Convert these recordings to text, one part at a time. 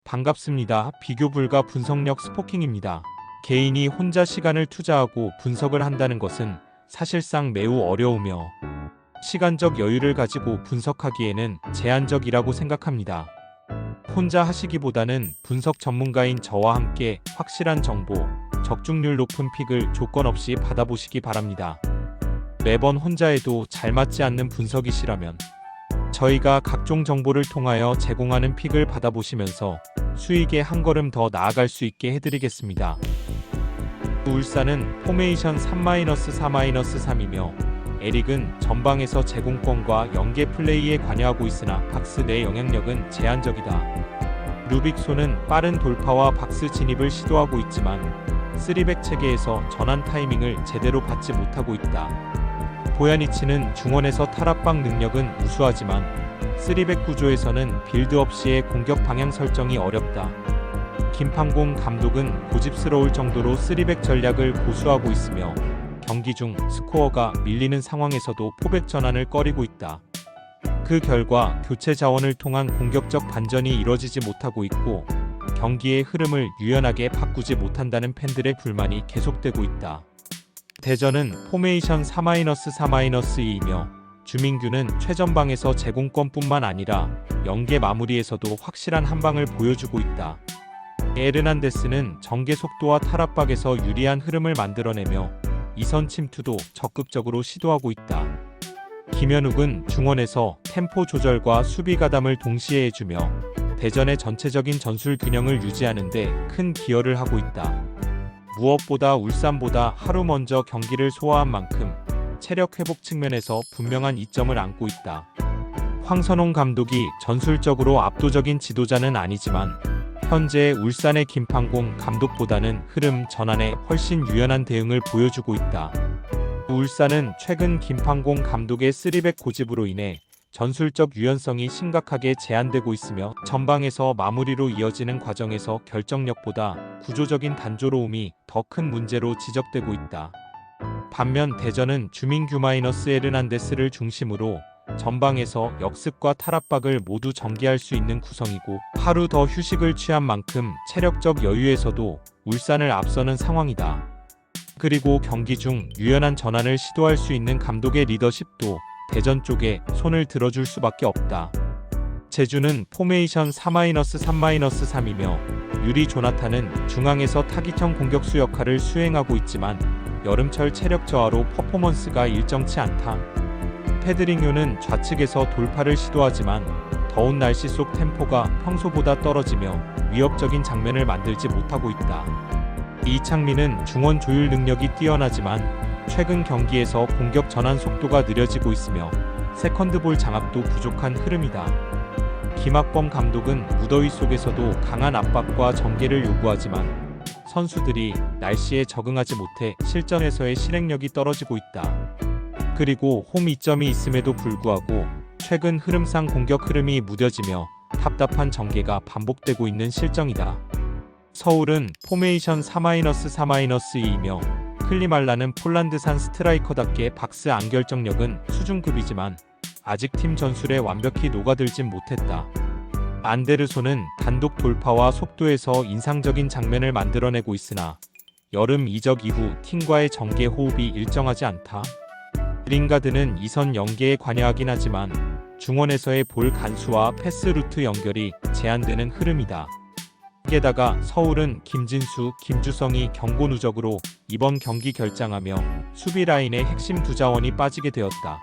반갑습니다. 비교 불가 분석력 스포킹입니다. 개인이 혼자 시간을 투자하고 분석을 한다는 것은 사실상 매우 어려우며 시간적 여유를 가지고 분석하기에는 제한적이라고 생각합니다. 혼자 하시기보다는 분석 전문가인 저와 함께 확실한 정보, 적중률 높은 픽을 조건 없이 받아보시기 바랍니다. 매번 혼자 해도 잘 맞지 않는 분석이시라면 저희가 각종 정보를 통하여 제공하는 픽을 받아보시면서 수익에 한 걸음 더 나아갈 수 있게 해드리겠습니다. 울산은 포메이션 3-4-3이며 에릭은 전방에서 제공권과 연계 플레이에 관여하고 있으나 박스 내 영향력은 제한적이다. 루빅손은 빠른 돌파와 박스 진입을 시도하고 있지만 3백 체계에서 전환 타이밍을 제대로 받지 못하고 있다. 보야니치는 중원에서 탈압박 능력은 우수하지만 3백 구조에서는 빌드업 시의 공격 방향 설정이 어렵다. 김판공 감독은 고집스러울 정도로 3백 전략을 고수하고 있으며 경기 중 스코어가 밀리는 상황에서도 포백 전환을 꺼리고 있다. 그 결과 교체 자원을 통한 공격적 반전이 이뤄지지 못하고 있고 경기의 흐름을 유연하게 바꾸지 못한다는 팬들의 불만이 계속되고 있다. 대전은 포메이션 4-4-2이며 주민규는 최전방에서 제공권뿐만 아니라 연계 마무리에서도 확실한 한방을 보여주고 있다. 에르난데스는 전개 속도와 탈압박에서 유리한 흐름을 만들어내며 이선 침투도 적극적으로 시도하고 있다. 김현욱은 중원에서 템포 조절과 수비 가담을 동시에 해주며 대전의 전체적인 전술 균형을 유지하는 데 큰 기여를 하고 있다. 무엇보다 울산보다 하루 먼저 경기를 소화한 만큼 체력 회복 측면에서 분명한 이점을 안고 있다. 황선홍 감독이 전술적으로 압도적인 지도자는 아니지만 현재 울산의 김판공 감독보다는 흐름 전환에 훨씬 유연한 대응을 보여주고 있다. 울산은 최근 김판공 감독의 3백 고집으로 인해 전술적 유연성이 심각하게 제한되고 있으며 전방에서 마무리로 이어지는 과정에서 결정력보다 구조적인 단조로움이 더 큰 문제로 지적되고 있다. 반면 대전은 주민규-에르난데스를 중심으로 전방에서 역습과 탈압박을 모두 전개할 수 있는 구성이고 하루 더 휴식을 취한 만큼 체력적 여유에서도 울산을 앞서는 상황이다. 그리고 경기 중 유연한 전환을 시도할 수 있는 감독의 리더십도 대전 쪽에 손을 들어줄 수밖에 없다. 제주는 포메이션 4-3-3이며 유리 조나탄은 중앙에서 타깃형 공격수 역할을 수행하고 있지만 여름철 체력 저하로 퍼포먼스가 일정치 않다. 페드링요는 좌측에서 돌파를 시도하지만 더운 날씨 속 템포가 평소보다 떨어지며 위협적인 장면을 만들지 못하고 있다. 이창민은 중원 조율 능력이 뛰어나지만 최근 경기에서 공격 전환 속도가 느려지고 있으며 세컨드볼 장악도 부족한 흐름이다. 김학범 감독은 무더위 속에서도 강한 압박과 전개를 요구하지만 선수들이 날씨에 적응하지 못해 실전에서의 실행력이 떨어지고 있다. 그리고 홈 이점이 있음에도 불구하고 최근 흐름상 공격 흐름이 무뎌지며 답답한 전개가 반복되고 있는 실정이다. 서울은 포메이션 4-3-2이며 클리말라는 폴란드산 스트라이커답게 박스 안결정력은 수준급이지만 아직 팀 전술에 완벽히 녹아들진 못했다. 안데르손은 단독 돌파와 속도에서 인상적인 장면을 만들어내고 있으나 여름 이적 이후 팀과의 전개 호흡이 일정하지 않다. 링가드는 이선 연계에 관여하긴 하지만 중원에서의 볼 간수와 패스 루트 연결이 제한되는 흐름이다. 게다가 서울은 김진수, 김주성이 경고 누적으로 이번 경기 결장하며 수비 라인의 핵심 두 자원이 빠지게 되었다.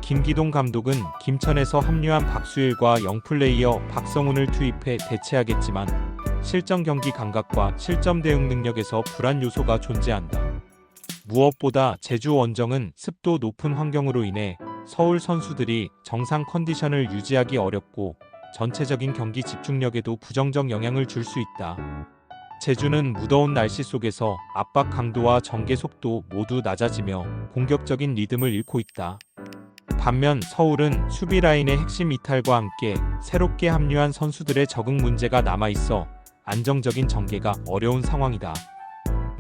김기동 감독은 김천에서 합류한 박수일과 영플레이어 박성훈을 투입해 대체하겠지만 실전 경기 감각과 실점 대응 능력에서 불안 요소가 존재한다. 무엇보다 제주 원정은 습도 높은 환경으로 인해 서울 선수들이 정상 컨디션을 유지하기 어렵고 전체적인 경기 집중력에도 부정적 영향을 줄 수 있다. 제주는 무더운 날씨 속에서 압박 강도와 전개 속도 모두 낮아지며 공격적인 리듬을 잃고 있다. 반면 서울은 수비 라인의 핵심 이탈과 함께 새롭게 합류한 선수들의 적응 문제가 남아있어 안정적인 전개가 어려운 상황이다.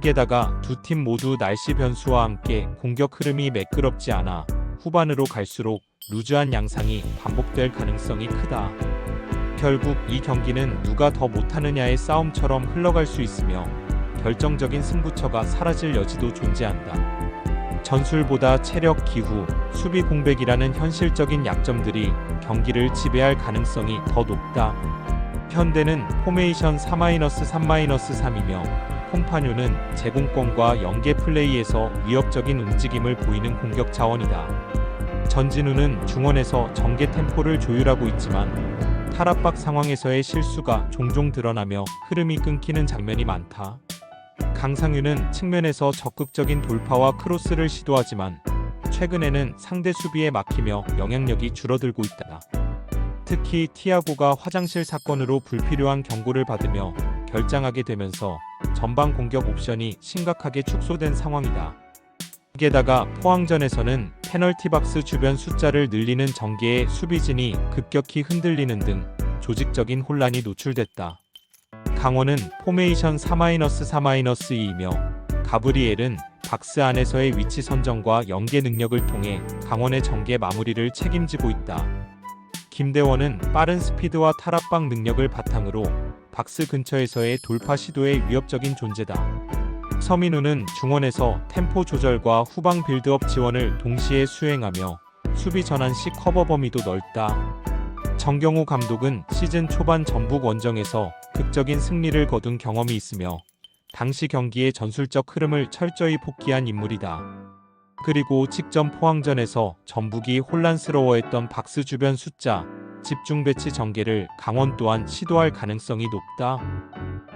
게다가 두 팀 모두 날씨 변수와 함께 공격 흐름이 매끄럽지 않아 후반으로 갈수록 루즈한 양상이 반복될 가능성이 크다. 결국 이 경기는 누가 더 못하느냐의 싸움처럼 흘러갈 수 있으며 결정적인 승부처가 사라질 여지도 존재한다. 전술보다 체력, 기후, 수비 공백이라는 현실적인 약점들이 경기를 지배할 가능성이 더 높다. 현대는 포메이션 4-3-3-3이며 콤파뉴는 제공권과 연계 플레이에서 위협적인 움직임을 보이는 공격 자원이다. 전진우는 중원에서 전개 템포를 조율하고 있지만 탈압박 상황에서의 실수가 종종 드러나며 흐름이 끊기는 장면이 많다. 강상윤은 측면에서 적극적인 돌파와 크로스를 시도하지만 최근에는 상대 수비에 막히며 영향력이 줄어들고 있다. 특히 티아고가 화장실 사건으로 불필요한 경고를 받으며 결장하게 되면서 전방 공격 옵션이 심각하게 축소된 상황이다. 게다가 포항전에서는 페널티 박스 주변 숫자를 늘리는 전개에 수비진이 급격히 흔들리는 등 조직적인 혼란이 노출됐다. 강원은 포메이션 4-4-2이며 가브리엘은 박스 안에서의 위치 선정과 연계 능력을 통해 강원의 전개 마무리를 책임지고 있다. 김대원은 빠른 스피드와 탈압박 능력을 바탕으로 박스 근처에서의 돌파 시도의 위협적인 존재다. 서민우는 중원에서 템포 조절과 후방 빌드업 지원을 동시에 수행하며 수비 전환 시 커버 범위도 넓다. 정경우 감독은 시즌 초반 전북 원정에서 극적인 승리를 거둔 경험이 있으며 당시 경기의 전술적 흐름을 철저히 복귀한 인물이다. 그리고 직전 포항전에서 전북이 혼란스러워했던 박스 주변 숫자, 집중 배치 전개를 강원 또한 시도할 가능성이 높다.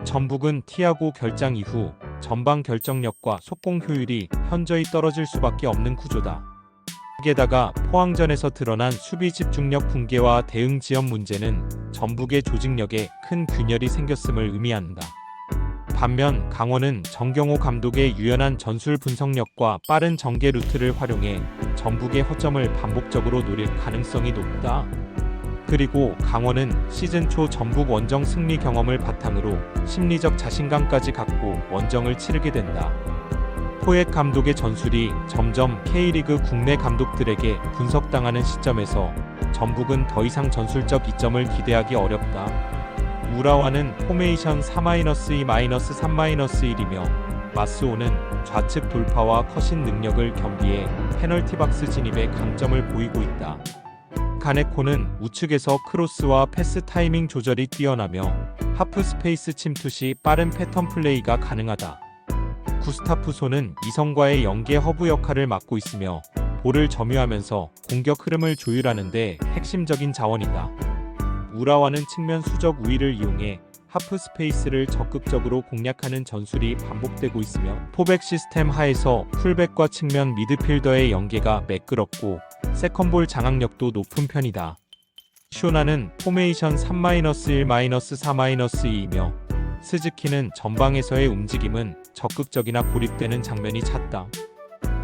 전북은 티아고 결장 이후 전방 결정력과 속공 효율이 현저히 떨어질 수밖에 없는 구조다. 게다가 포항전에서 드러난 수비 집중력 붕괴와 대응 지연 문제는 전북의 조직력에 큰 균열이 생겼음을 의미한다. 반면 강원은 정경호 감독의 유연한 전술 분석력과 빠른 전개 루트를 활용해 전북의 허점을 반복적으로 노릴 가능성이 높다. 그리고 강원은 시즌 초 전북 원정 승리 경험을 바탕으로 심리적 자신감까지 갖고 원정을 치르게 된다. 포획 감독의 전술이 점점 K리그 국내 감독들에게 분석당하는 시점에서 전북은 더 이상 전술적 이점을 기대하기 어렵다. 우라와는 포메이션 4-2-3-1이며 마스오는 좌측 돌파와 컷인 능력을 겸비해 페널티 박스 진입에 강점을 보이고 있다. 가네코는 우측에서 크로스와 패스 타이밍 조절이 뛰어나며 하프 스페이스 침투 시 빠른 패턴 플레이가 가능하다. 구스타프소는 이성과의 연계 허브 역할을 맡고 있으며 볼을 점유하면서 공격 흐름을 조율하는 데 핵심적인 자원이다. 우라와는 측면 수적 우위를 이용해 하프 스페이스를 적극적으로 공략하는 전술이 반복되고 있으며 포백 시스템 하에서 풀백과 측면 미드필더의 연계가 매끄럽고 세컨볼 장악력도 높은 편이다. 쇼나는 포메이션 3-1-4-2이며 스즈키는 전방에서의 움직임은 적극적이나 고립되는 장면이 잦다.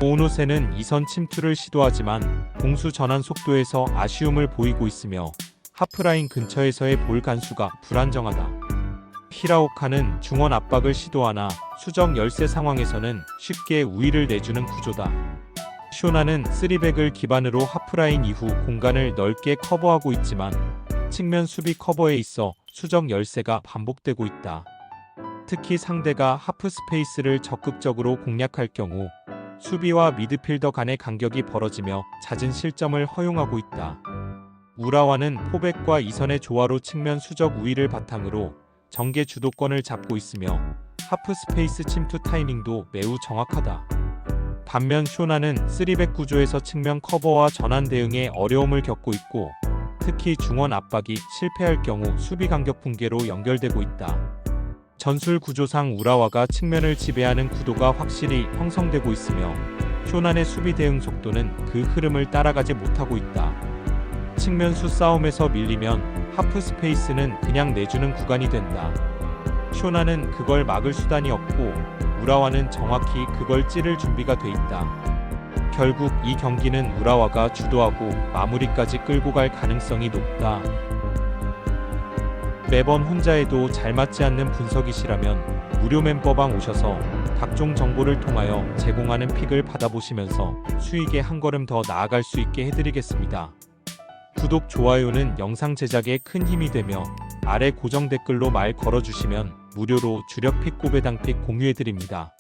오노세는 이선 침투를 시도하지만 공수 전환 속도에서 아쉬움을 보이고 있으며 하프라인 근처에서의 볼 간수가 불안정하다. 히라오카는 중원 압박을 시도하나 수적 열세 상황에서는 쉽게 우위를 내주는 구조다. 쇼나는 3백을 기반으로 하프라인 이후 공간을 넓게 커버하고 있지만 측면 수비 커버에 있어 수적 열세가 반복되고 있다. 특히 상대가 하프 스페이스를 적극적으로 공략할 경우 수비와 미드필더 간의 간격이 벌어지며 잦은 실점을 허용하고 있다. 우라와는 포백과 이선의 조화로 측면 수적 우위를 바탕으로 전개 주도권을 잡고 있으며 하프 스페이스 침투 타이밍도 매우 정확하다. 반면 쇼나는 3백 구조에서 측면 커버와 전환 대응에 어려움을 겪고 있고 특히 중원 압박이 실패할 경우 수비 간격 붕괴로 연결되고 있다. 전술 구조상 우라와가 측면을 지배하는 구도가 확실히 형성되고 있으며 쇼난의 수비 대응 속도는 그 흐름을 따라가지 못하고 있다. 측면 수싸움에서 밀리면 하프 스페이스는 그냥 내주는 구간이 된다. 쇼난은 그걸 막을 수단이 없고 우라와는 정확히 그걸 찌를 준비가 돼 있다. 결국 이 경기는 우라와가 주도하고 마무리까지 끌고 갈 가능성이 높다. 매번 혼자 해도 잘 맞지 않는 분석이시라면 무료 멤버방 오셔서 각종 정보를 통하여 제공하는 픽을 받아보시면서 수익에 한 걸음 더 나아갈 수 있게 해드리겠습니다. 구독, 좋아요는 영상 제작에 큰 힘이 되며 아래 고정 댓글로 말 걸어주시면 무료로 주력 픽 고배당 픽 공유해드립니다.